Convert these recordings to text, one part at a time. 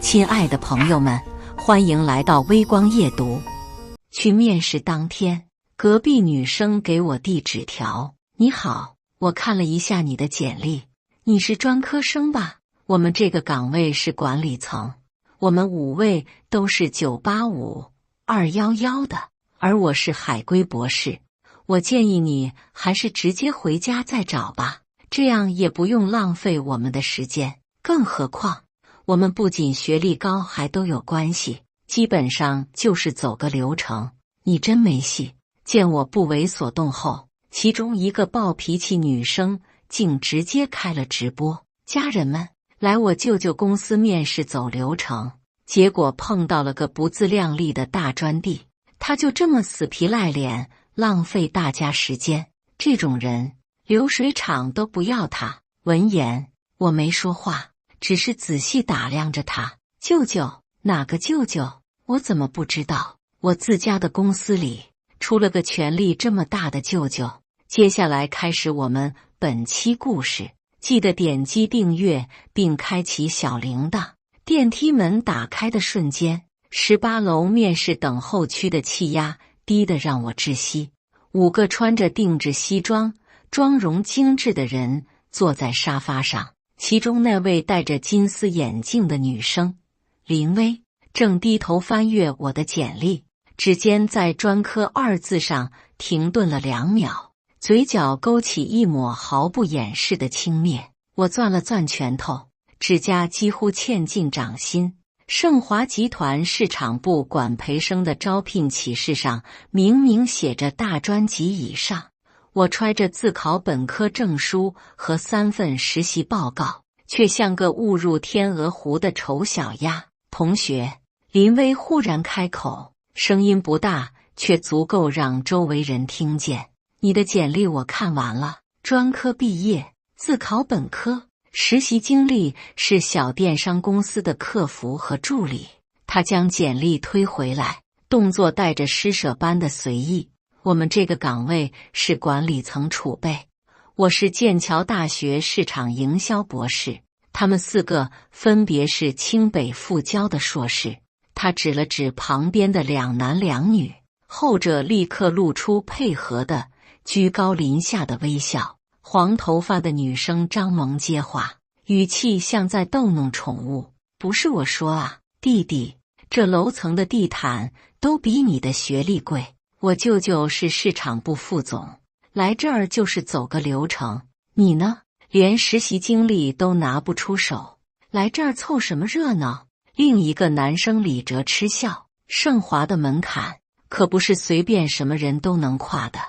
亲爱的朋友们，欢迎来到微光夜读。去面试当天，隔壁女生给我递纸条：“你好，我看了一下你的简历，你是专科生吧？我们这个岗位是管理层，我们5位都是985、211的，而我是海归博士。我建议你还是直接回家再找吧，这样也不用浪费我们的时间。更何况，我们不仅学历高，还都有关系，基本上就是走个流程。你真没戏。”见我不为所动后，其中一个暴脾气女生竟直接开了直播：“家人们，来我舅舅公司面试走流程，结果碰到了个不自量力的大专弟，他就这么死皮赖脸，浪费大家时间。这种人，流水厂都不要他。”闻言，我没说话，只是仔细打量着他。舅舅？哪个舅舅？我怎么不知道？我自家的公司里出了个权力这么大的舅舅。接下来开始我们本期故事，记得点击订阅并开启小铃铛。电梯门打开的瞬间，18楼面试等候区的气压低得让我窒息。5个穿着定制西装、妆容精致的人坐在沙发上，其中那位戴着金丝眼镜的女生林薇正低头翻阅我的简历，指尖在专科2字上停顿了2秒，嘴角勾起一抹毫不掩饰的轻蔑。我攥了攥拳头，指甲几乎嵌进掌心。盛华集团市场部管培生的招聘启事上明明写着大专及以上，我揣着自考本科证书和3份实习报告，却像个误入天鹅湖的丑小鸭。同学，林薇忽然开口，声音不大，却足够让周围人听见。你的简历我看完了，专科毕业，自考本科，实习经历是小电商公司的客服和助理。他将简历推回来，动作带着施舍般的随意。我们这个岗位是管理层储备，我是剑桥大学市场营销博士，他们4个分别是清北复交的硕士。他指了指旁边的2男2女，后者立刻露出配合的居高临下的微笑。黄头发的女生张萌接话，语气像在逗弄宠物：“不是我说啊，弟弟，这楼层的地毯都比你的学历贵。我舅舅是市场部副总，来这儿就是走个流程。你呢，连实习经历都拿不出手，来这儿凑什么热闹？”另一个男生李哲嗤笑：“盛华的门槛可不是随便什么人都能跨的，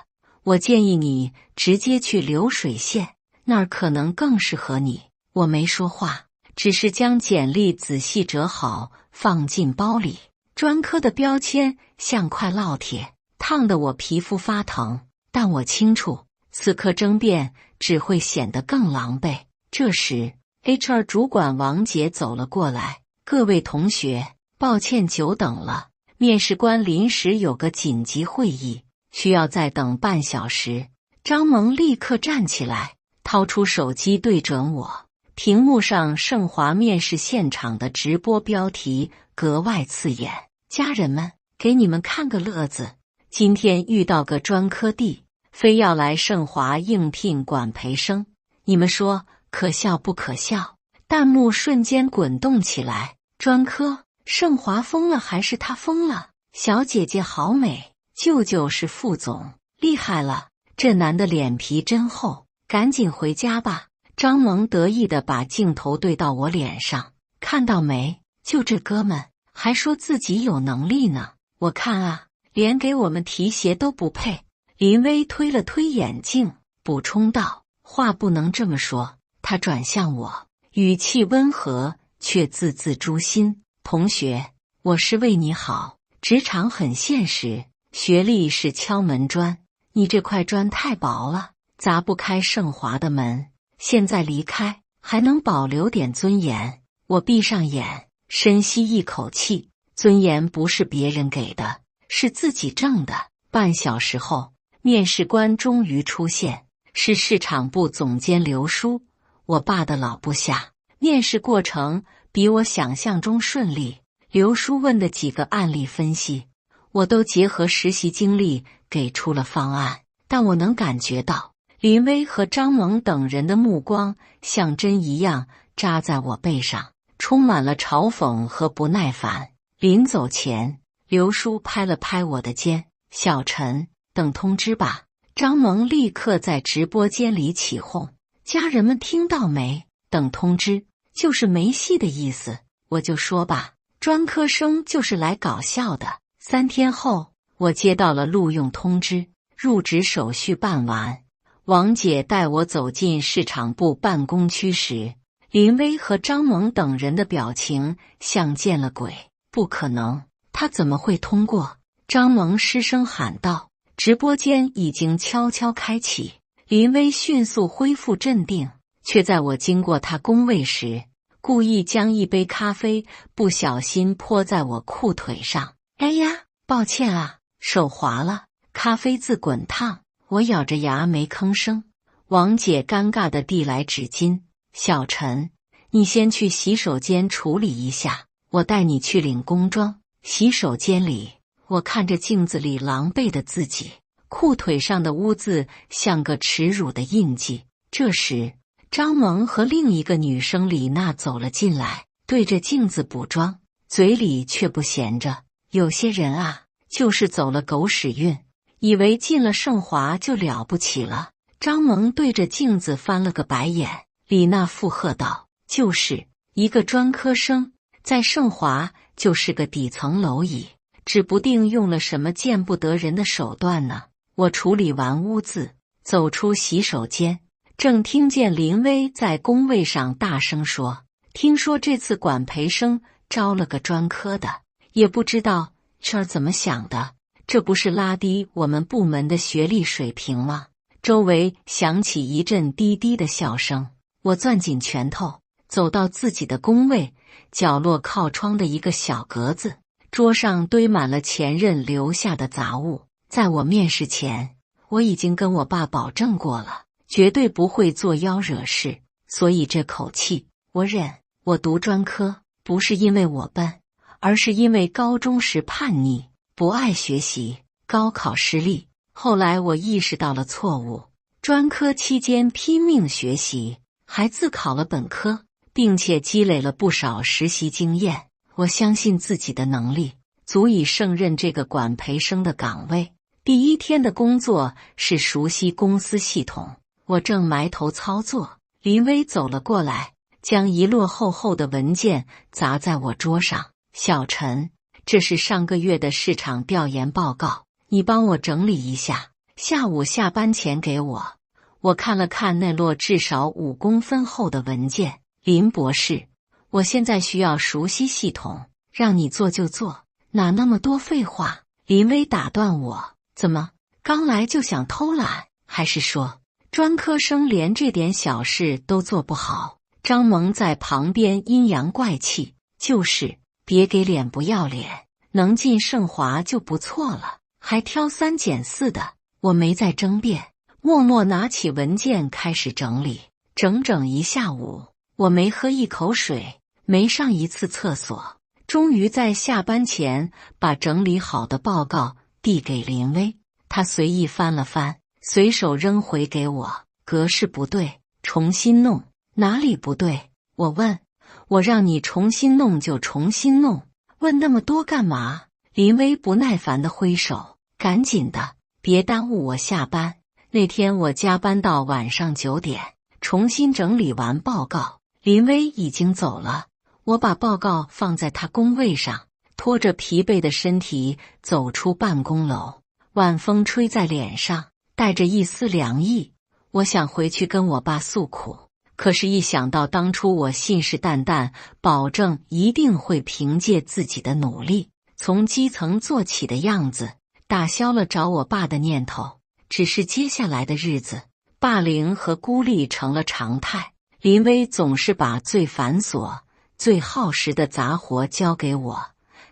我建议你直接去流水线，那儿可能更适合你。”我没说话，只是将简历仔细折好放进包里。专科的标签像块烙铁，烫得我皮肤发疼，但我清楚此刻争辩只会显得更狼狈。这时 HR 主管王杰走了过来：“各位同学，抱歉久等了，面试官临时有个紧急会议，需要再等半小时。”张萌立刻站起来，掏出手机对准我，屏幕上盛华面试现场的直播标题格外刺眼：“家人们，给你们看个乐子，今天遇到个专科弟，非要来盛华应聘管培生，你们说可笑不可笑？”弹幕瞬间滚动起来：“专科，盛华疯了还是他疯了？小姐姐好美，舅舅是副总，厉害了，这男的脸皮真厚，赶紧回家吧。”张萌得意地把镜头对到我脸上：“看到没？就这哥们还说自己有能力呢，我看啊，连给我们提鞋都不配。”林薇推了推眼镜，补充道：“话不能这么说。”他转向我，语气温和却字字诛心：“同学，我是为你好，职场很现实，学历是敲门砖，你这块砖太薄了，砸不开盛华的门。现在离开，还能保留点尊严。”我闭上眼，深吸一口气，尊严不是别人给的，是自己挣的。半小时后，面试官终于出现，是市场部总监刘叔，我爸的老部下。面试过程比我想象中顺利。刘叔问的几个案例分析，我都结合实习经历给出了方案，但我能感觉到林薇和张萌等人的目光像针一样扎在我背上，充满了嘲讽和不耐烦。临走前，刘叔拍了拍我的肩：“小陈，等通知吧。”张萌立刻在直播间里起哄：“家人们听到没？等通知就是没戏的意思。”我就说吧，专科生就是来搞笑的。3天后，我接到了录用通知，入职手续办完。王姐带我走进市场部办公区时，林薇和张萌等人的表情像见了鬼。不可能，他怎么会通过？张萌失声喊道。直播间已经悄悄开启，林薇迅速恢复镇定，却在我经过她工位时，故意将一杯咖啡不小心泼在我裤腿上。哎呀，抱歉啊，手滑了，咖啡渍滚烫。我咬着牙没吭声。王姐尴尬地递来纸巾：“小陈，你先去洗手间处理一下，我带你去领工装。”洗手间里，我看着镜子里狼狈的自己，裤腿上的污渍像个耻辱的印记。这时，张萌和另一个女生李娜走了进来，对着镜子补妆，嘴里却不闲着。有些人啊，就是走了狗屎运，以为进了盛华就了不起了。张萌对着镜子翻了个白眼，李娜附和道：“就是一个专科生，在盛华就是个底层蝼蚁。指不定用了什么见不得人的手段呢。”我处理完污渍，走出洗手间，正听见林薇在工位上大声说：“听说这次管培生招了个专科的，也不知道这儿怎么想的，这不是拉低我们部门的学历水平吗？”周围响起一阵低低的笑声。我攥紧拳头，走到自己的工位，角落靠窗的一个小格子。桌上堆满了前任留下的杂物。在我面试前，我已经跟我爸保证过了，绝对不会作妖惹事，所以这口气我忍。我读专科不是因为我笨，而是因为高中时叛逆，不爱学习，高考失利。后来我意识到了错误，专科期间拼命学习，还自考了本科，并且积累了不少实习经验。我相信自己的能力足以胜任这个管培生的岗位。第1天的工作是熟悉公司系统，我正埋头操作，林薇走了过来，将一摞厚厚的文件砸在我桌上：“小陈，这是上个月的市场调研报告，你帮我整理一下，下午下班前给我。”我看了看那摞至少5公分厚的文件：“林博士，我现在需要熟悉系统，让你做就做，哪那么多废话？”林薇打断我：“怎么，刚来就想偷懒？还是说专科生连这点小事都做不好？”张萌在旁边阴阳怪气：“就是别给脸不要脸，能进盛华就不错了，还挑3拣4的。”我没再争辩，默默拿起文件开始整理。整整1下午，我没喝一口水，没上一次厕所，终于在下班前把整理好的报告递给林薇。她随意翻了翻，随手扔回给我：“格式不对，重新弄。”“哪里不对？”我问。“我让你重新弄就重新弄，问那么多干嘛？”林薇不耐烦地挥手：“赶紧的，别耽误我下班。”那天我加班到晚上9点，重新整理完报告，林薇已经走了。我把报告放在她工位上，拖着疲惫的身体走出办公楼。晚风吹在脸上，带着一丝凉意。我想回去跟我爸诉苦，可是一想到当初我信誓旦旦保证一定会凭借自己的努力从基层做起的样子，打消了找我爸的念头。只是接下来的日子，霸凌和孤立成了常态。林薇总是把最繁琐、最耗时的杂活交给我，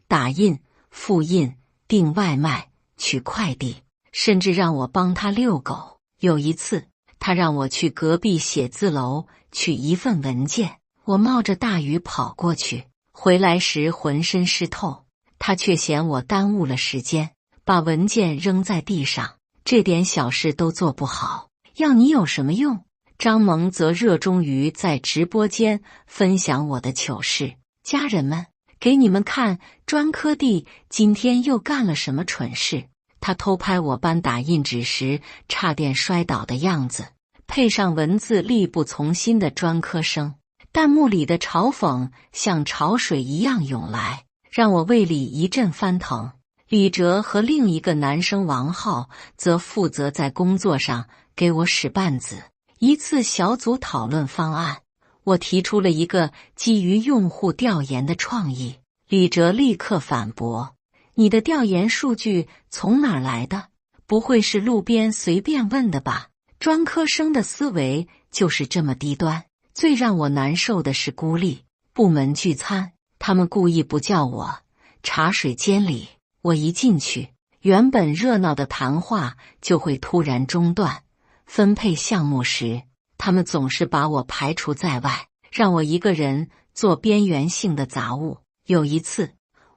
打印、复印、订外卖、取快递，甚至让我帮他遛狗。有一次，他让我去隔壁写字楼取一份文件，我冒着大雨跑过去，回来时浑身湿透。他却嫌我耽误了时间，把文件扔在地上。这点小事都做不好，要你有什么用？张萌则热衷于在直播间分享我的糗事。家人们，给你们看专科弟今天又干了什么蠢事。他偷拍我班打印纸时差点摔倒的样子，配上文字力不从心的专科生，弹幕里的嘲讽像潮水一样涌来，让我胃里一阵翻腾。李哲和另一个男生王浩则负责在工作上给我使绊子。一次小组讨论方案，我提出了一个基于用户调研的创意，李哲立刻反驳：“你的调研数据从哪儿来的？不会是路边随便问的吧？”专科生的思维就是这么低端。最让我难受的是孤立。部门聚餐，他们故意不叫我。茶水间里，我一进去，原本热闹的谈话就会突然中断。分配项目时，他们总是把我排除在外，让我一个人做边缘性的杂物。有一次，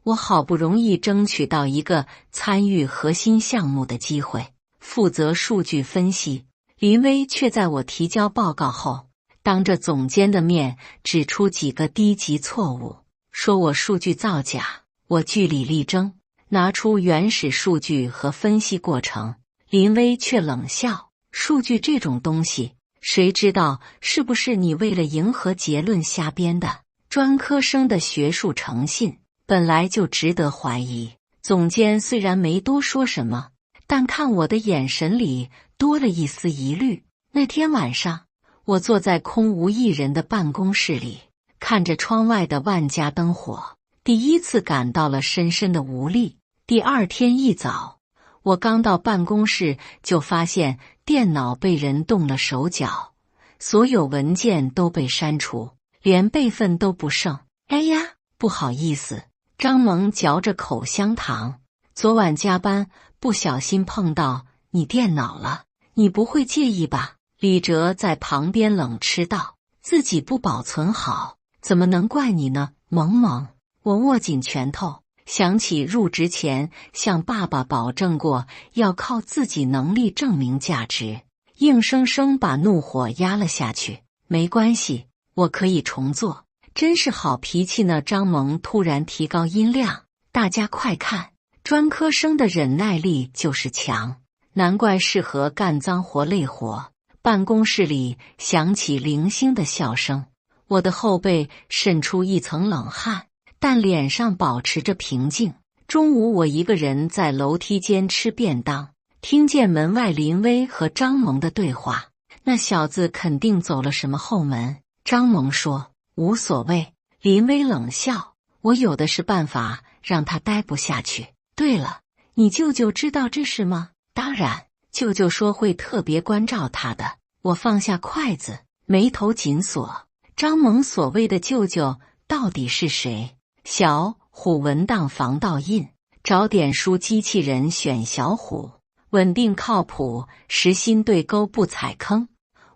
我好不容易争取到一个参与核心项目的机会，负责数据分析。林威却在我提交报告后，当着总监的面指出几个低级错误，说我数据造假。我据理力争，拿出原始数据和分析过程，林威却冷笑：“数据这种东西，谁知道是不是你为了迎合结论瞎编的？专科生的学术诚信本来就值得怀疑。”总监虽然没多说什么，但看我的眼神里多了一丝疑虑。那天晚上，我坐在空无一人的办公室里，看着窗外的万家灯火，第一次感到了深深的无力。第二天一早，我刚到办公室就发现电脑被人动了手脚，所有文件都被删除，连备份都不剩。哎呀，不好意思。张萌嚼着口香糖，昨晚加班不小心碰到你电脑了，你不会介意吧？李哲在旁边冷嗤道：“自己不保存好，怎么能怪你呢？”萌萌，我握紧拳头，想起入职前向爸爸保证过要靠自己能力证明价值，硬生生把怒火压了下去。没关系，我可以重做。真是好脾气呢。张萌突然提高音量：“大家快看，专科生的忍耐力就是强，难怪适合干脏活累活。”办公室里响起零星的笑声，我的后背渗出一层冷汗，但脸上保持着平静。中午我一个人在楼梯间吃便当，听见门外林威和张萌的对话。那小子肯定走了什么后门。张萌说：“无所谓。”林威冷笑：“我有的是办法让他待不下去。对了，你舅舅知道这事吗？”“当然，舅舅说会特别关照他的。”我放下筷子，眉头紧锁。张萌所谓的舅舅到底是谁？小虎文档防盗印，找点书机器人选小虎，稳定靠谱，时薪对勾不踩坑。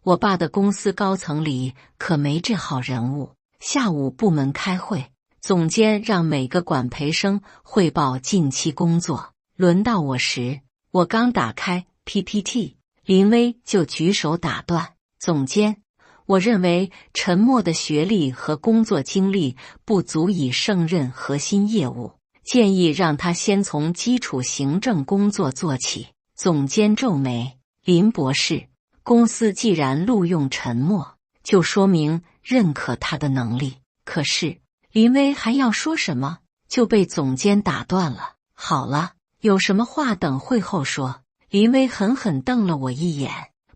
我爸的公司高层里可没这号人物。下午部门开会，总监让每个管培生汇报近期工作。轮到我时，我刚打开 PPT， 林威就举手打断：“总监，我认为陈默的学历和工作经历不足以胜任核心业务，建议让他先从基础行政工作做起。”总监皱眉：“林博士，公司既然录用陈默，就说明认可他的能力。”可是林威还要说什么，就被总监打断了。“好了，有什么话等会后说。”林威狠狠瞪了我一眼，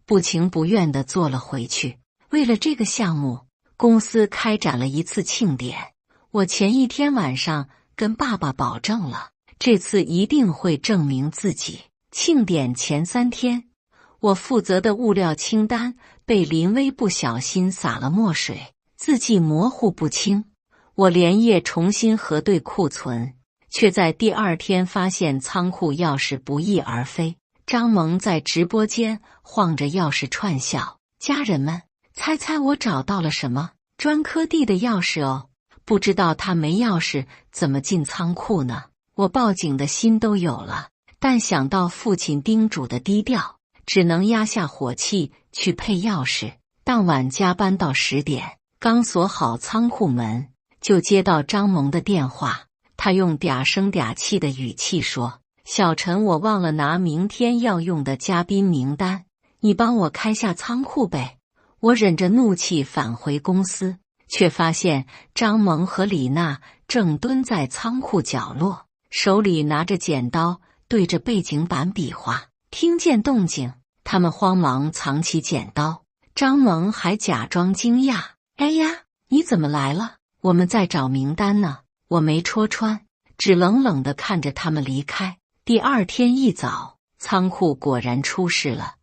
不情不愿地坐了回去。为了这个项目，公司开展了一次庆典。我前一天晚上跟爸爸保证了，这次一定会证明自己。庆典前3天，我负责的物料清单被林威不小心洒了墨水，字迹模糊不清。我连夜重新核对库存，却在第2天发现仓库钥匙不翼而飞。张萌在直播间晃着钥匙串笑：“家人们，猜猜我找到了什么？”专科弟的钥匙哦，不知道他没钥匙怎么进仓库呢？我报警的心都有了，但想到父亲叮嘱的低调，只能压下火气去配钥匙。当晚加班到10点，刚锁好仓库门，就接到张萌的电话。他用嗲声嗲气的语气说：“小陈，我忘了拿明天要用的嘉宾名单，你帮我开下仓库呗。”我忍着怒气返回公司，却发现张萌和李娜正蹲在仓库角落，手里拿着剪刀，对着背景板比划。听见动静，他们慌忙藏起剪刀。张萌还假装惊讶：“哎呀，你怎么来了？我们在找名单呢。”我没戳穿，只冷冷地看着他们离开。第二天一早，仓库果然出事了，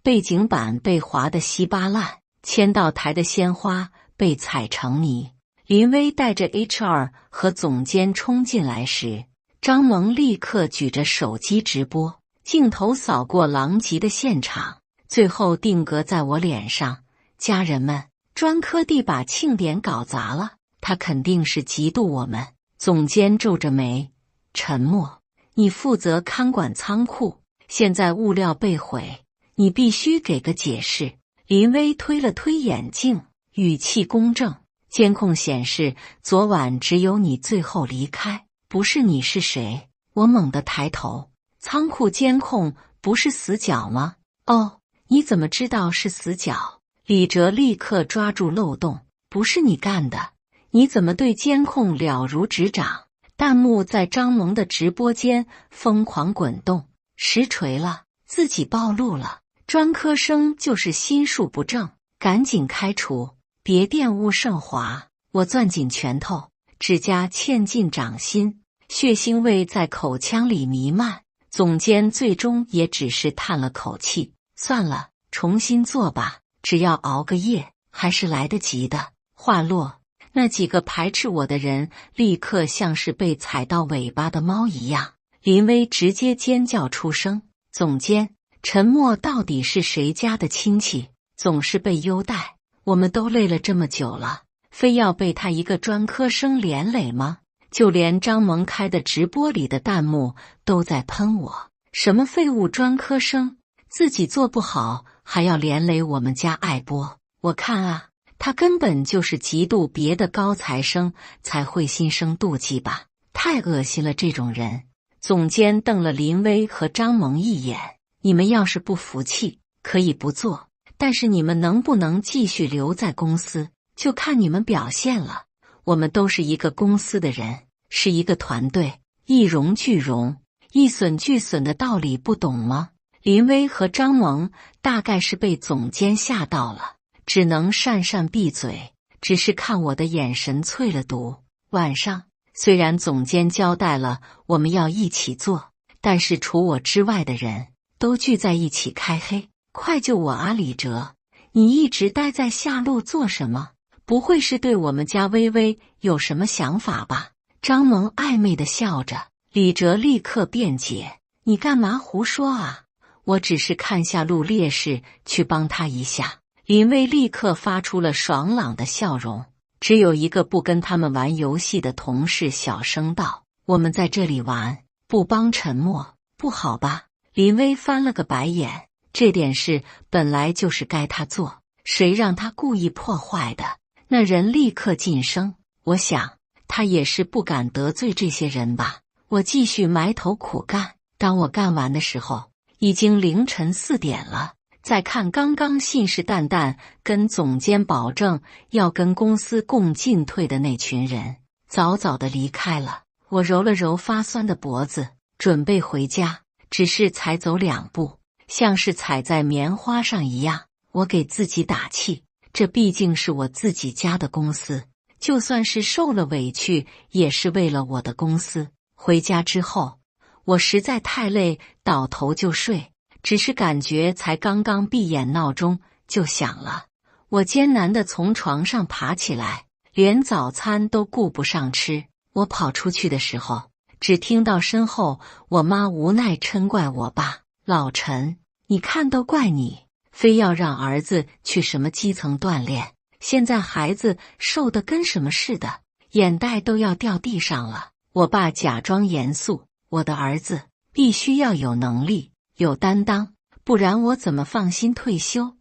背景板被划得稀巴烂，签到台的鲜花被踩成泥。林威带着 HR 和总监冲进来时，张萌立刻举着手机直播，镜头扫过狼藉的现场，最后定格在我脸上。家人们，专科弟把庆典搞砸了，他肯定是嫉妒我们。总监皱着眉，沉默。你负责看管仓库，现在物料被毁，你必须给个解释。林威推了推眼镜，语气公正。监控显示，昨晚只有你最后离开，不是你是谁？我猛地抬头，仓库监控不是死角吗？哦，你怎么知道是死角？李哲立刻抓住漏洞，不是你干的。你怎么对监控了如指掌？弹幕在张萌的直播间疯狂滚动。实锤了，自己暴露了，专科生就是心术不正，赶紧开除，别玷污圣华。我攥紧拳头，指甲嵌进掌心，血腥味在口腔里弥漫。总监最终也只是叹了口气，算了，重新做吧，只要熬个夜，还是来得及的。话落，那几个排斥我的人立刻像是被踩到尾巴的猫一样。林威直接尖叫出声：“总监，陈默到底是谁家的亲戚？总是被优待，我们都累了这么久了，非要被他一个专科生连累吗？”就连张萌开的直播里的弹幕都在喷我：“什么废物专科生，自己做不好还要连累我们家爱播。”我看啊，他根本就是嫉妒别的高材生才会心生妒忌吧，太恶心了这种人。总监瞪了林威和张萌一眼：“你们要是不服气，可以不做，但是你们能不能继续留在公司，就看你们表现了。我们都是一个公司的人，是一个团队，一荣俱荣，一损俱损的道理不懂吗？”林威和张萌大概是被总监吓到了，只能讪讪闭嘴，只是看我的眼神淬了毒。晚上，虽然总监交代了我们要一起做，但是除我之外的人都聚在一起开黑。快救我啊，李哲！你一直待在下路做什么？不会是对我们家微微有什么想法吧？张萌暧昧地笑着。李哲立刻辩解：“你干嘛胡说啊？我只是看下路劣势，去帮他一下。”林威立刻发出了爽朗的笑容。只有一个不跟他们玩游戏的同事小声道：“我们在这里玩，不帮陈默，不好吧？”林威翻了个白眼，这点事本来就是该他做，谁让他故意破坏的？那人立刻噤声，我想他也是不敢得罪这些人吧。我继续埋头苦干，当我干完的时候，已经凌晨4点了。再看刚刚信誓旦旦跟总监保证要跟公司共进退的那群人，早早的离开了。我揉了揉发酸的脖子，准备回家，只是才走2步，像是踩在棉花上一样。我给自己打气，这毕竟是我自己家的公司，就算是受了委屈，也是为了我的公司。回家之后，我实在太累，倒头就睡。只是感觉才刚刚闭眼，闹钟就响了。我艰难地从床上爬起来，连早餐都顾不上吃。我跑出去的时候，只听到身后我妈无奈嗔怪我爸：“老陈，你看都怪你，非要让儿子去什么基层锻炼，现在孩子瘦得跟什么似的，眼袋都要掉地上了。我爸假装严肃，我的儿子必须要有能力，有担当，不然我怎么放心退休？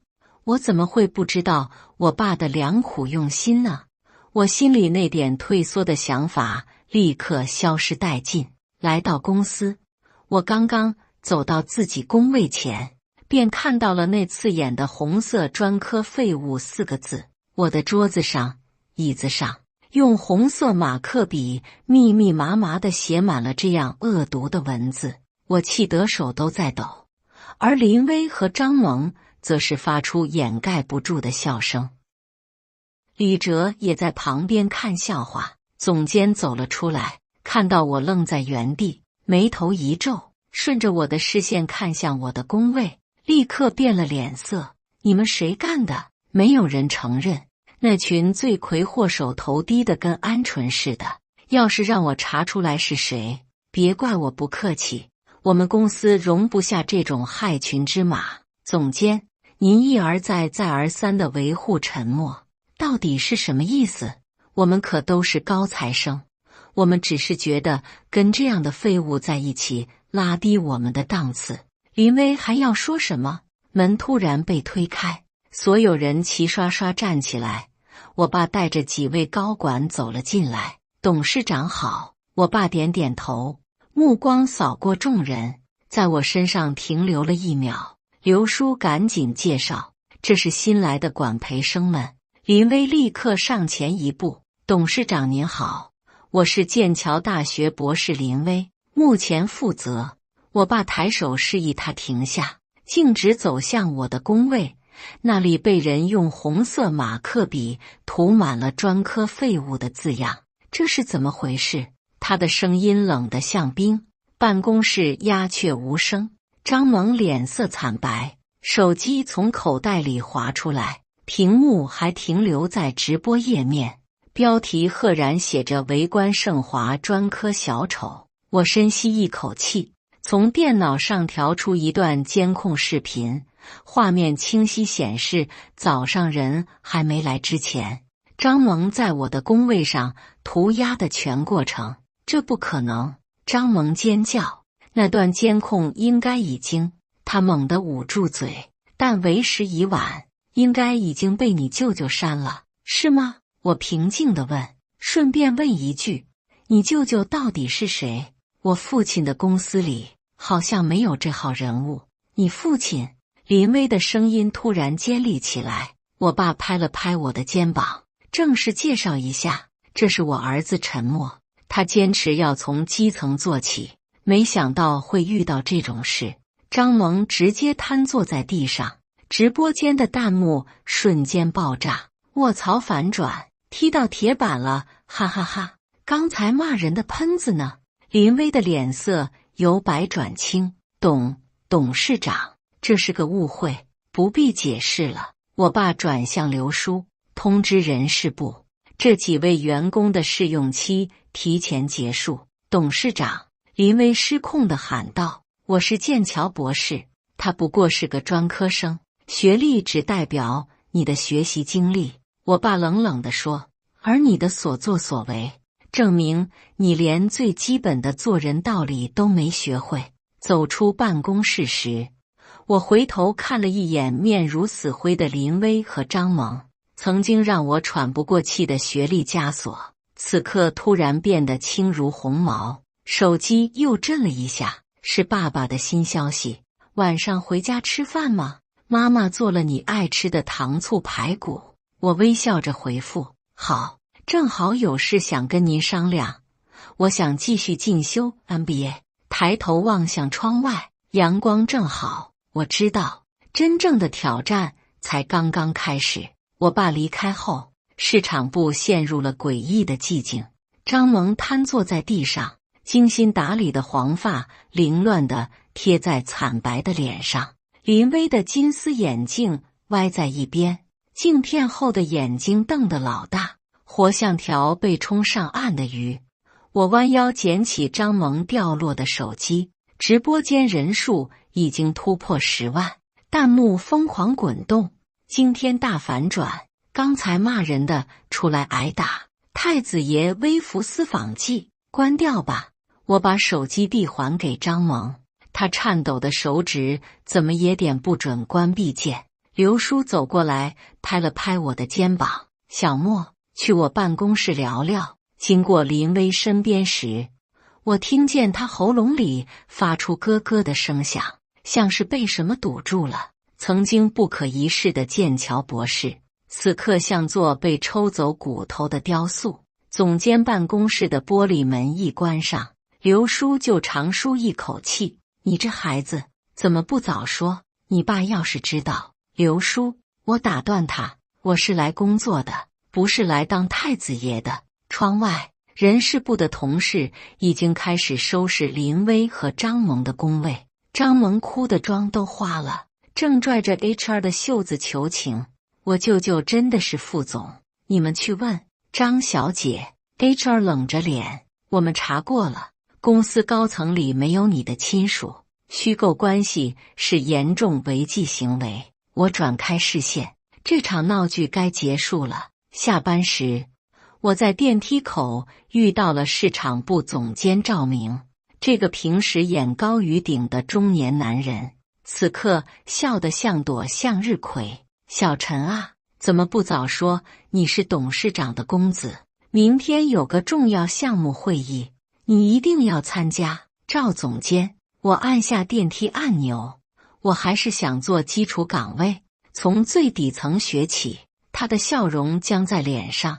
我怎么会不知道我爸的良苦用心呢？我心里那点退缩的想法立刻消失殆尽。来到公司，我刚刚走到自己工位前，便看到了那刺眼的红色专科废物4个字。我的桌子上、椅子上用红色马克笔密密麻麻地写满了这样恶毒的文字，我气得手都在抖。而林薇和张萌则是发出掩盖不住的笑声。李哲也在旁边看笑话。总监走了出来，看到我愣在原地，眉头一皱，顺着我的视线看向我的工位，立刻变了脸色。你们谁干的？没有人承认。那群罪魁祸首头低得跟鹌鹑似的，要是让我查出来是谁，别怪我不客气。我们公司容不下这种害群之马。总监，您一而再再而三地维护沉默，到底是什么意思？我们可都是高材生，我们只是觉得跟这样的废物在一起拉低我们的档次。林薇还要说什么，门突然被推开，所有人齐刷刷站起来。我爸带着几位高管走了进来。董事长好。我爸点点头，目光扫过众人，在我身上停留了1秒。刘叔赶紧介绍，这是新来的管培生们。林薇立刻上前一步，董事长您好，我是剑桥大学博士林薇，目前负责。我爸抬手示意他停下，径直走向我的工位，那里被人用红色马克笔涂满了专科废物的字样。这是怎么回事？他的声音冷得像冰。办公室鸦雀无声，张萌脸色惨白，手机从口袋里滑出来，屏幕还停留在直播页面，标题赫然写着围观盛华专科小丑。我深吸一口气，从电脑上调出一段监控视频，画面清晰显示早上人还没来之前，张萌在我的工位上涂鸦的全过程。这不可能！张萌尖叫。那段监控应该已经……他猛地捂住嘴，但为时已晚，应该已经被你舅舅删了，是吗？我平静地问，顺便问一句，你舅舅到底是谁？我父亲的公司里好像没有这号人物。你父亲？林薇的声音突然尖利起来。我爸拍了拍我的肩膀，正式介绍一下，这是我儿子陈默，他坚持要从基层做起，没想到会遇到这种事。张萌直接瘫坐在地上，直播间的弹幕瞬间爆炸，卧槽反转，踢到铁板了，哈哈哈！刚才骂人的喷子呢？林薇的脸色由白转青。董事长，这是个误会，不必解释了。我爸转向刘叔，通知人事部，这几位员工的试用期提前结束。董事长，林薇失控地喊道，我是剑桥博士，他不过是个专科生，学历只代表你的学习经历。我爸冷冷地说，而你的所作所为，证明你连最基本的做人道理都没学会。走出办公室时，我回头看了一眼面如死灰的林薇和张萌，曾经让我喘不过气的学历枷锁，此刻突然变得轻如鸿毛。手机又震了一下，是爸爸的新消息，晚上回家吃饭吗？妈妈做了你爱吃的糖醋排骨。我微笑着回复，好，正好有事想跟您商量。我想继续进修 MBA。抬头望向窗外，阳光正好。我知道，真正的挑战才刚刚开始。我爸离开后，市场部陷入了诡异的寂静。张萌瘫坐在地上，精心打理的黄发凌乱地贴在惨白的脸上，林薇的金丝眼镜歪在一边，镜片后的眼睛瞪得老大，活像条被冲上岸的鱼。我弯腰捡起张萌掉落的手机，直播间人数已经突破10万，弹幕疯狂滚动。今天大反转，刚才骂人的出来挨打，太子爷微服私访记，关掉吧。我把手机递还给张萌，他颤抖的手指怎么也点不准关闭键。刘叔走过来，拍了拍我的肩膀：“小莫，去我办公室聊聊。”经过林薇身边时，我听见他喉咙里发出咯咯的声响，像是被什么堵住了。曾经不可一世的剑桥博士，此刻像座被抽走骨头的雕塑。总监办公室的玻璃门一关上，刘叔就长舒一口气：“你这孩子怎么不早说？你爸要是知道……”刘叔，我打断他：“我是来工作的，不是来当太子爷的。”窗外，人事部的同事已经开始收拾林薇和张萌的工位。张萌哭的妆都花了，正拽着 HR 的袖子求情：“我舅舅真的是副总，你们去问张小姐。” HR 冷着脸：“我们查过了，公司高层里没有你的亲属，虚构关系是严重违纪行为。”我转开视线，这场闹剧该结束了。下班时，我在电梯口遇到了市场部总监赵明，这个平时眼高于顶的中年男人，此刻笑得像朵向日葵。“小陈啊，怎么不早说你是董事长的公子？明天有个重要项目会议，你一定要参加。”赵总监，我按下电梯按钮，我还是想做基础岗位，从最底层学起。他的笑容僵在脸上，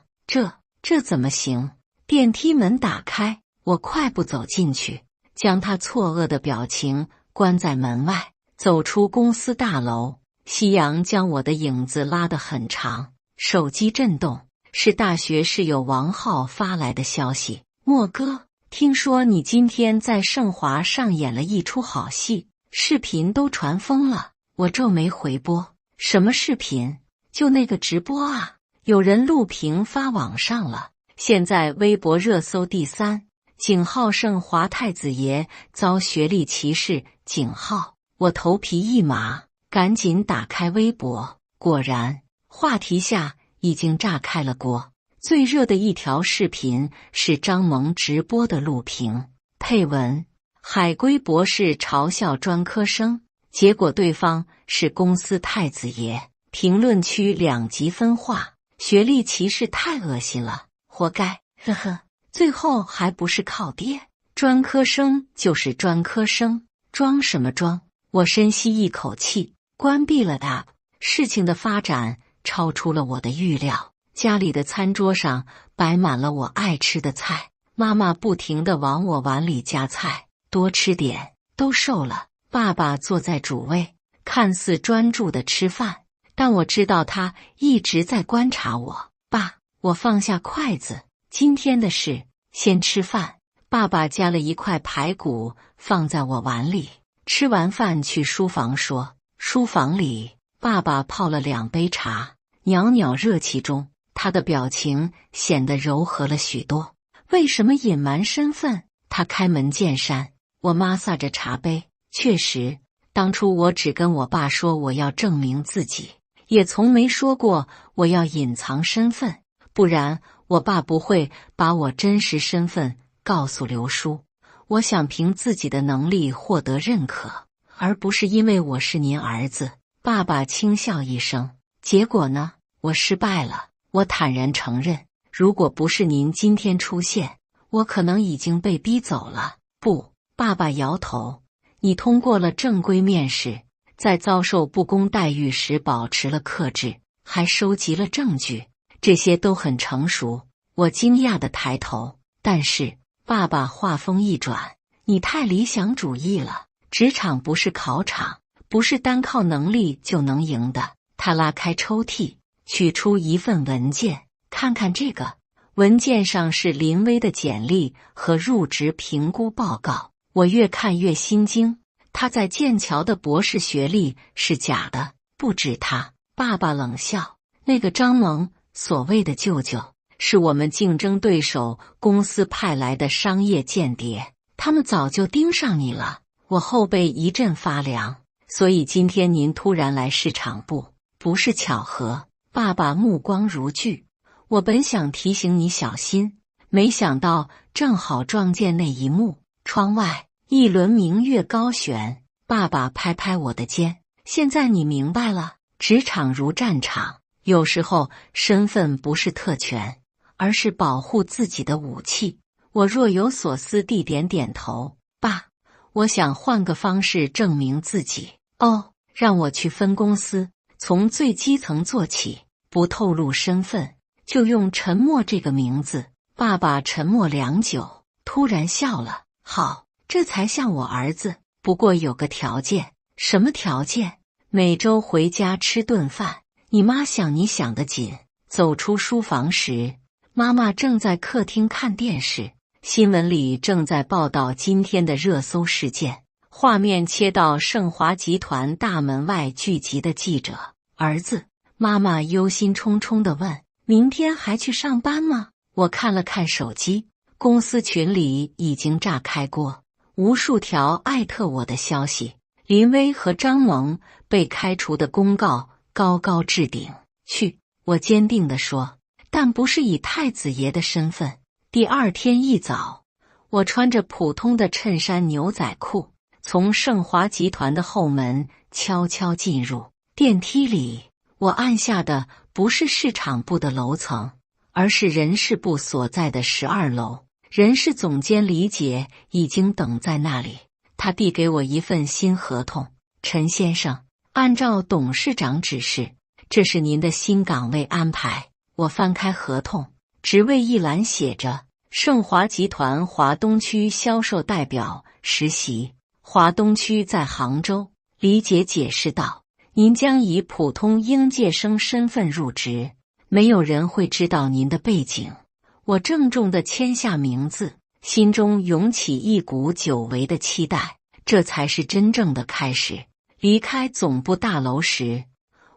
这怎么行？电梯门打开，我快步走进去，将他错愕的表情关在门外。走出公司大楼，夕阳将我的影子拉得很长。手机震动，是大学室友王浩发来的消息：“莫哥，听说你今天在盛华上演了一出好戏，视频都传疯了。”我皱眉回拨：“什么视频？就那个直播啊，有人录屏发网上了，现在微博热搜第3，井号盛华太子爷遭学历歧视。井号。”我头皮一麻，赶紧打开微博，果然话题下已经炸开了锅。最热的一条视频是张萌直播的录屏，配文：“海归博士嘲笑专科生，结果对方是公司太子爷。”评论区两极分化，学历歧视太恶心了，活该，呵呵。最后还不是靠爹，专科生就是专科生，装什么装？我深吸一口气，关闭了 App。 事情的发展超出了我的预料，家里的餐桌上摆满了我爱吃的菜，妈妈不停地往我碗里夹菜，多吃点，都瘦了。爸爸坐在主位，看似专注地吃饭，但我知道他一直在观察我。爸，我放下筷子，今天的事先吃饭。爸爸夹了一块排骨放在我碗里，吃完饭去书房说。书房里，爸爸泡了2杯茶，袅袅热气中，他的表情显得柔和了许多。为什么隐瞒身份？他开门见山。我抹撒着茶杯，确实，当初我只跟我爸说我要证明自己，也从没说过我要隐藏身份，不然我爸不会把我真实身份告诉刘叔。我想凭自己的能力获得认可，而不是因为我是您儿子。爸爸轻笑一声。结果呢？我失败了。我坦然承认，如果不是您今天出现，我可能已经被逼走了。不，爸爸摇头。你通过了正规面试，在遭受不公待遇时保持了克制，还收集了证据，这些都很成熟。我惊讶地抬头，但是爸爸话锋一转，你太理想主义了，职场不是考场，不是单靠能力就能赢的。他拉开抽屉，取出一份文件，看看这个。文件上是林薇的简历和入职评估报告。我越看越心惊，他在剑桥的博士学历是假的，不止他。爸爸冷笑，那个张萌，所谓的舅舅，是我们竞争对手公司派来的商业间谍，他们早就盯上你了。我后背一阵发凉，所以今天您突然来市场部，不是巧合。爸爸目光如炬，我本想提醒你小心，没想到正好撞见那一幕。窗外一轮明月高悬，爸爸拍拍我的肩，现在你明白了，职场如战场，有时候身份不是特权，而是保护自己的武器。我若有所思地点点头，爸，我想换个方式证明自己。哦，让我去分公司，从最基层做起，不透露身份，就用沉默这个名字。爸爸沉默良久，突然笑了。好，这才像我儿子，不过有个条件。什么条件？每周回家吃顿饭。你妈想你想得紧。走出书房时，妈妈正在客厅看电视，新闻里正在报道今天的热搜事件。画面切到盛华集团大门外聚集的记者。儿子，妈妈忧心忡忡地问，明天还去上班吗？我看了看手机，公司群里已经炸开锅，无数条艾特我的消息。林薇和张萌被开除的公告高高置顶。去，我坚定地说，但不是以太子爷的身份。第二天一早，我穿着普通的衬衫牛仔裤，从盛华集团的后门悄悄进入。电梯里，我按下的不是市场部的楼层，而是人事部所在的12楼。人事总监李姐已经等在那里，她递给我一份新合同。陈先生，按照董事长指示，这是您的新岗位安排。我翻开合同，职位一栏写着盛华集团华东区销售代表实习，华东区在杭州。李姐解释道，您将以普通应届生身份入职，没有人会知道您的背景。我郑重地签下名字，心中涌起一股久违的期待，这才是真正的开始。离开总部大楼时，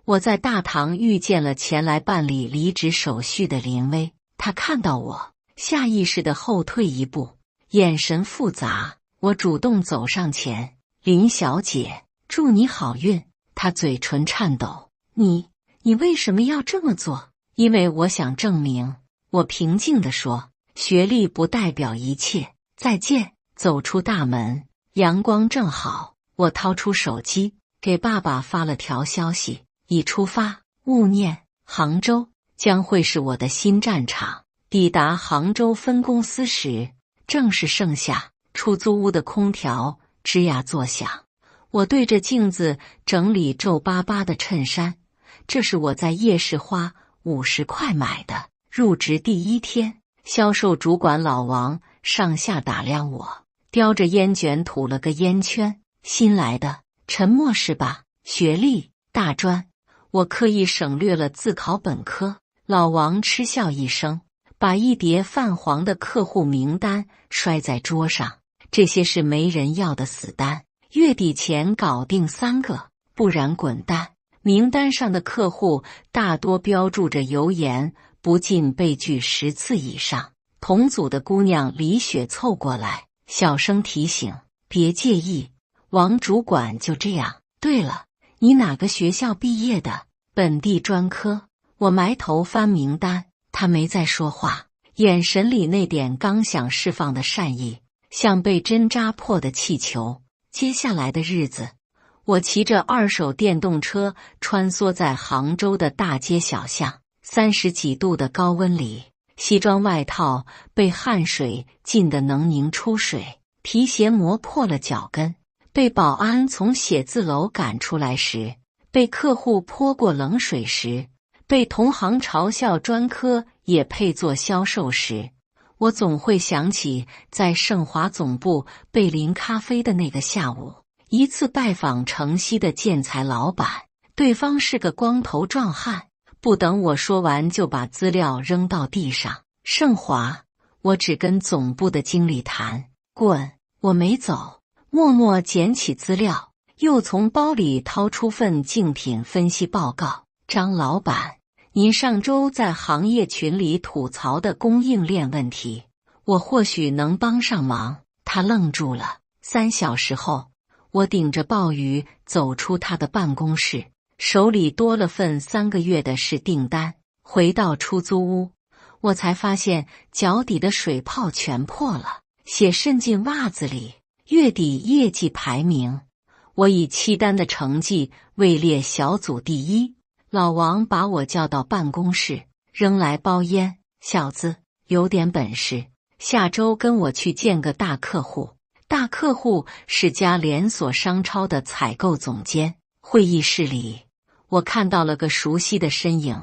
我在大堂遇见了前来办理离职手续的林薇。她看到我，下意识地后退一步，眼神复杂。我主动走上前，林小姐，祝你好运。她嘴唇颤抖，你为什么要这么做？因为我想证明。我平静地说，学历不代表一切。再见。走出大门，阳光正好，我掏出手机，给爸爸发了条消息，已出发，勿念。杭州将会是我的新战场。抵达杭州分公司时，正是盛夏，出租屋的空调吱呀作响。我对着镜子整理皱巴巴的衬衫，这是我在夜市花50块买的。入职第一天，销售主管老王上下打量我，叼着烟卷吐了个烟圈。新来的，沉默是吧？学历大专。我刻意省略了自考本科。老王嗤笑一声，把一叠泛黄的客户名单摔在桌上。这些是没人要的死单，月底前搞定3个，不然滚蛋。名单上的客户大多标注着油盐不进被拒10次以上。同组的姑娘李雪凑过来，小声提醒，别介意。王主管就这样。对了，你哪个学校毕业的？本地专科。我埋头翻名单，他没再说话，眼神里那点刚想释放的善意，像被针扎破的气球。接下来的日子，我骑着2手电动车穿梭在杭州的大街小巷，30几度的高温里，西装外套被汗水浸得能凝出水，皮鞋磨破了脚跟，被保安从写字楼赶出来时，被客户泼过冷水时，被同行嘲笑专科也配做销售时，我总会想起在盛华总部被淋咖啡的那个下午。一次拜访城西的建材老板，对方是个光头壮汉，不等我说完就把资料扔到地上。盛华，我只跟总部的经理谈。滚！我没走，默默捡起资料，又从包里掏出份竞品分析报告。张老板，您上周在行业群里吐槽的供应链问题，我或许能帮上忙。他愣住了。3小时后，我顶着暴雨走出他的办公室，手里多了份3个月的试订单。回到出租屋，我才发现脚底的水泡全破了，血渗进袜子里。月底业绩排名，我以7单的成绩位列小组第1。老王把我叫到办公室，扔来包烟：“小子，有点本事，下周跟我去见个大客户。”大客户是家连锁商超的采购总监。会议室里，我看到了个熟悉的身影，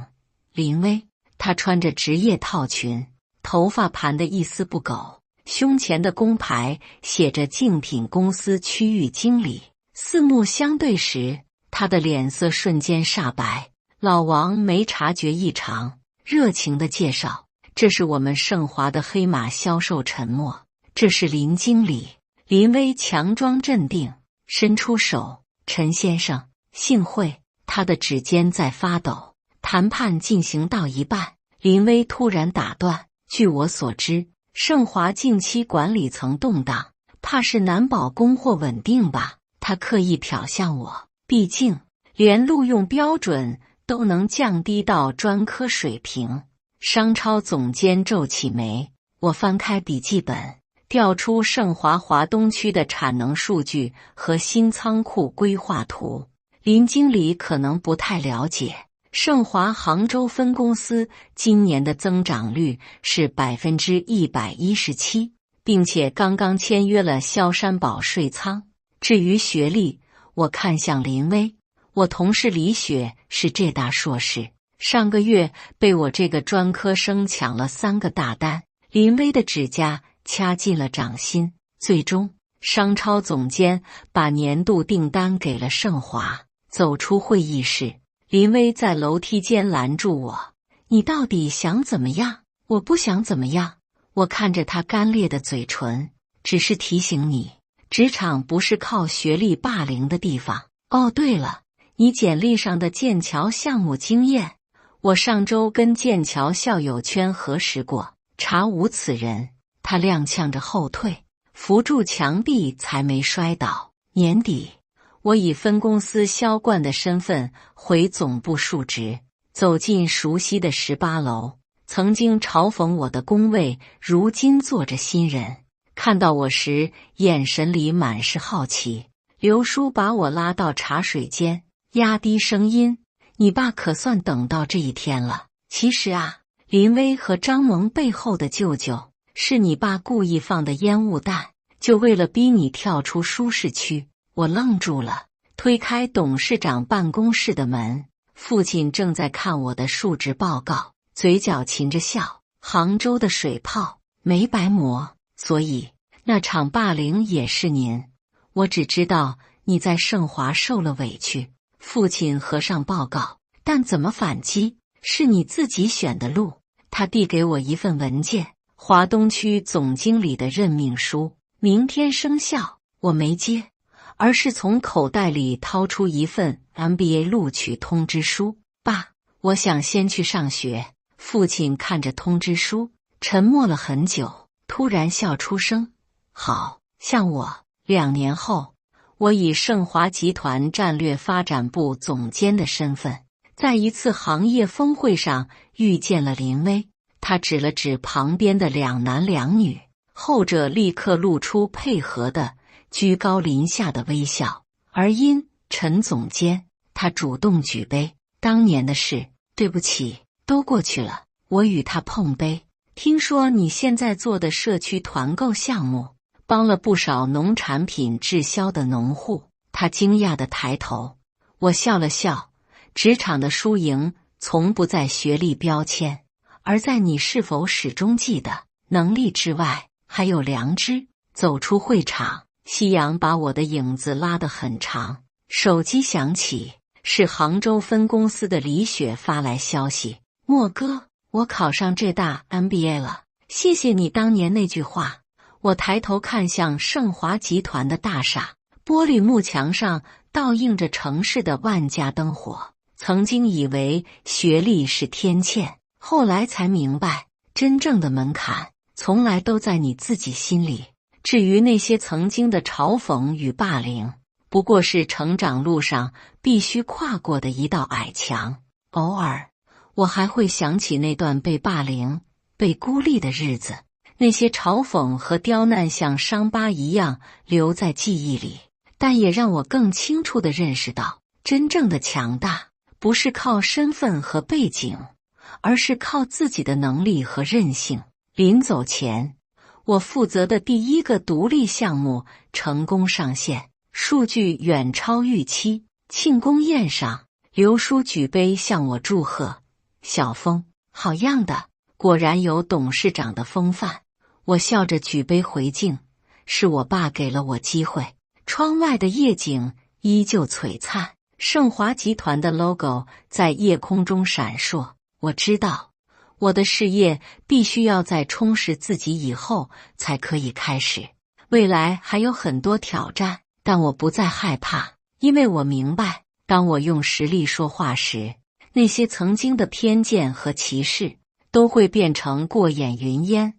林薇。她穿着职业套裙，头发盘得一丝不苟，胸前的工牌写着竞品公司区域经理。四目相对时，她的脸色瞬间煞白。老王没察觉异常，热情地介绍：“这是我们盛华的黑马销售陈默，这是林经理。”林薇强装镇定，伸出手：“陈先生，幸会。”他的指尖在发抖。谈判进行到一半，林薇突然打断：“据我所知，盛华近期管理层动荡，怕是难保供货稳定吧？”他刻意瞟向我，毕竟连录用标准都能降低到专科水平。商超总监皱起眉。我翻开笔记本，调出盛华华东区的产能数据和新仓库规划图。林经理可能不太了解，盛华杭州分公司今年的增长率是117%，并且刚刚签约了萧山堡税仓。至于学历，我看向林薇。我同事李雪是浙大硕士，上个月被我这个专科生抢了3个大单。林薇的指甲掐进了掌心。最终，商超总监把年度订单给了盛华。走出会议室，林薇在楼梯间拦住我：“你到底想怎么样？”“我不想怎么样。”我看着他干裂的嘴唇，“只是提醒你，职场不是靠学历霸凌的地方。哦，对了，你简历上的剑桥项目经验，我上周跟剑桥校友圈核实过，查无此人。”他踉跄着后退，扶住墙壁才没摔倒。年底，我以分公司销冠的身份回总部述职，走进熟悉的18楼。曾经嘲讽我的工位，如今坐着新人。看到我时，眼神里满是好奇。刘叔把我拉到茶水间，压低声音：“你爸可算等到这一天了。其实啊，林薇和张萌背后的舅舅是你爸故意放的烟雾弹，就为了逼你跳出舒适区。”我愣住了，推开董事长办公室的门，父亲正在看我的述职报告，嘴角噙着笑：“杭州的水泡没白磨，所以那场霸凌也是您。我只知道你在盛华受了委屈。”父亲合上报告：“但怎么反击，是你自己选的路。”他递给我一份文件，华东区总经理的任命书，明天生效。我没接，而是从口袋里掏出一份 MBA 录取通知书。“爸，我想先去上学。”父亲看着通知书，沉默了很久，突然笑出声：“好。”像我2年后，我以盛华集团战略发展部总监的身份，在一次行业峰会上遇见了林薇。他指了指旁边的2男2女，后者立刻露出配合的居高临下的微笑，而因陈总监，他主动举杯：“当年的事，对不起，都过去了。”我与他碰杯：“听说你现在做的社区团购项目，帮了不少农产品滞销的农户。”他惊讶地抬头，我笑了笑：“职场的输赢从不在学历标签，而在你是否始终记得，能力之外还有良知。”走出会场，夕阳把我的影子拉得很长。手机响起，是杭州分公司的李雪发来消息：“莫哥，我考上浙大 MBA 了，谢谢你当年那句话。”我抬头看向盛华集团的大厦，玻璃幕墙上倒映着城市的万家灯火。曾经以为学历是天堑，后来才明白，真正的门槛从来都在你自己心里。至于那些曾经的嘲讽与霸凌，不过是成长路上必须跨过的一道矮墙。偶尔，我还会想起那段被霸凌、被孤立的日子，那些嘲讽和刁难像伤疤一样留在记忆里，但也让我更清楚地认识到，真正的强大不是靠身份和背景，而是靠自己的能力和韧性。临走前，我负责的第一个独立项目成功上线，数据远超预期。庆功宴上，刘叔举杯向我祝贺：“小峰，好样的，果然有董事长的风范。”我笑着举杯回敬：“是我爸给了我机会。”窗外的夜景依旧璀璨，盛华集团的 logo 在夜空中闪烁。我知道，我的事业必须要在充实自己以后才可以开始。未来还有很多挑战，但我不再害怕，因为我明白，当我用实力说话时，那些曾经的偏见和歧视都会变成过眼云烟，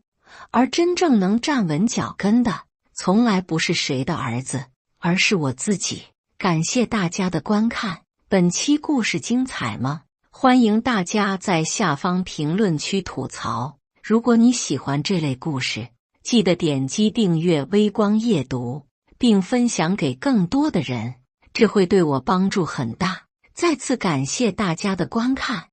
而真正能站稳脚跟的，从来不是谁的儿子，而是我自己。感谢大家的观看，本期故事精彩吗？欢迎大家在下方评论区吐槽。如果你喜欢这类故事，记得点击订阅微光夜读，并分享给更多的人，这会对我帮助很大。再次感谢大家的观看。